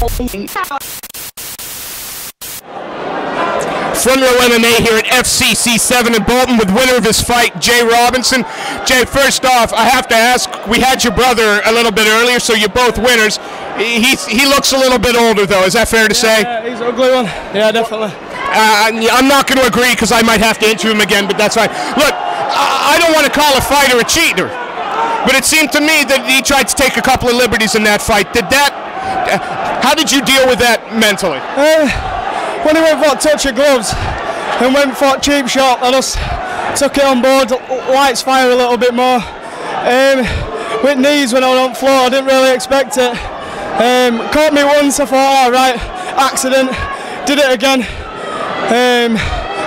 Front row MMA here at FCC 7 in Bolton with winner of his fight, Jay Robinson. Jay, first off, I have to ask, we had your brother a little bit earlier, so you're both winners. He looks a little bit older, though. Is that fair to say? Yeah, he's an ugly one. Yeah, definitely. I'm not going to agree because I might have to interview him again, but that's fine. Look, I don't want to call a fighter a cheater, but it seemed to me that he tried to take a couple of liberties in that fight. How did you deal with that mentally? When he went for a touch of gloves and went for a cheap shot, I just took it on board, lights fire a little bit more. With knees when I was on the floor, I didn't really expect it. Caught me once, I thought, alright, accident, did it again.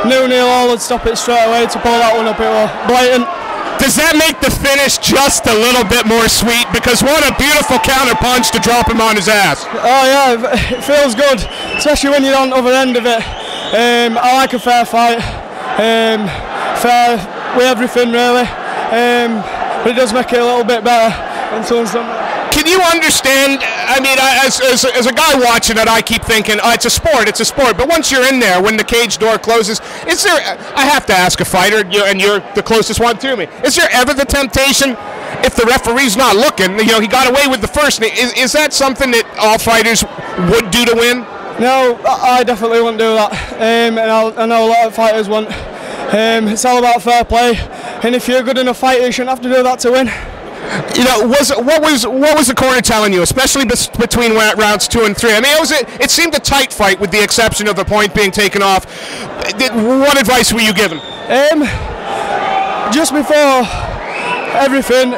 Knew Neil Hall would stop it straight away to pull that one up, it was blatant. Does that make the finish just a little bit more sweet? Because what a beautiful counter punch to drop him on his ass. Oh yeah, it feels good, especially when you're on the other end of it. I like a fair fight, fair with everything really, but it does make it a little bit better when someone's done that. Can you understand, I mean, as a guy watching it, I keep thinking, oh, it's a sport, but once you're in there, when the cage door closes, is there, I have to ask a fighter, and you're the closest one to me, is there ever the temptation, if the referee's not looking, he got away with the first, is that something that all fighters would do to win? No, I definitely wouldn't do that, and I know a lot of fighters won't. It's all about fair play, and if you're a good enough fighter, you shouldn't have to do that to win. What was the corner telling you, especially between rounds 2 and 3? I mean, it seemed a tight fight with the exception of a point being taken off. What advice were you given? Just before everything,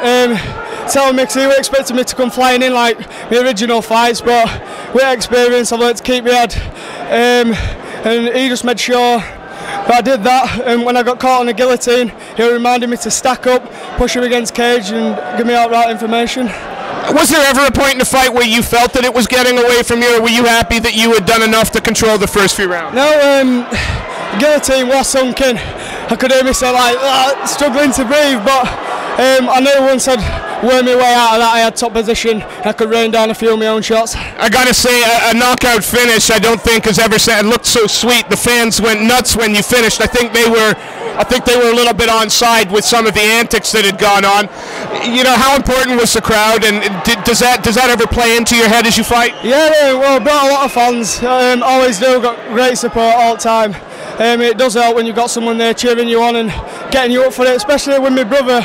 telling me, because he expected me to come flying in like the original fights, but with experience I've learned to keep my head, and he just made sure that I did that, and when I got caught on a guillotine, he reminded me to stack up, push him against cage and give me out right information. Was there ever a point in the fight where you felt that it was getting away from you, or were you happy that you had done enough to control the first few rounds? No, the guillotine was sunk in. I could hear myself like struggling to breathe, but I knew once I'd worm my way out of that I had top position, I could rain down a few of my own shots. I gotta say, a knockout finish I don't think has ever said, it looked so sweet. The fans went nuts when you finished. I think they were a little bit on side with some of the antics that had gone on. How important was the crowd, and does that ever play into your head as you fight? Yeah, well, brought a lot of fans, always do, got great support all the time. It does help when you've got someone there cheering you on and getting you up for it, especially with my brother.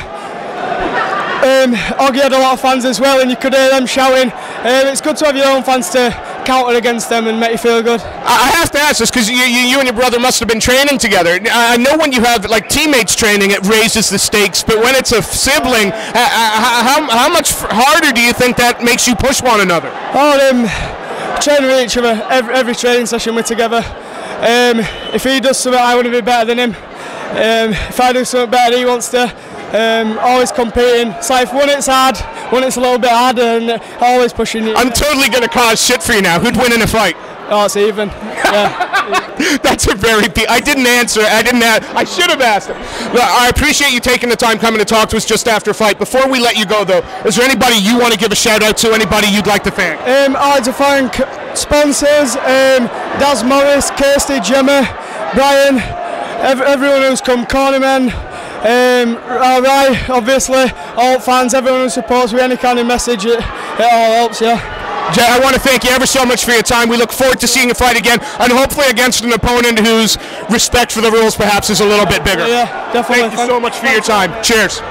Oggy had a lot of fans as well, and you could hear them shouting. It's good to have your own fans to counter against them and make you feel good. I have to ask this because you and your brother must have been training together. I know when you have like teammates training, it raises the stakes, but when it's a sibling, how much harder do you think that makes you push one another? Training with each other, every training session we're together. If he does something, I want to be better than him. If I do something better, he wants to. Always competing. It's like when it's hard, when it's a little bit harder, and always pushing you. I'm totally going to cause shit for you now. Who'd win in a fight? Oh, it's even. Yeah. That's a very. I didn't answer. I should have asked him. Look, I appreciate you taking the time coming to talk to us just after a fight. Before we let you go, though, is there anybody you want to give a shout out to? Anybody you'd like to thank? I'd like to thank sponsors, Daz Morris, Kirsty, Gemma, Brian, everyone who's come, Cornermen. Right, obviously, all fans, everyone who supports with any kind of message, it all helps, yeah. Jay, I want to thank you ever so much for your time. We look forward to seeing you fight again, and hopefully against an opponent whose respect for the rules perhaps is a little bit bigger. Yeah, definitely. Thank you so much for your time. Cheers.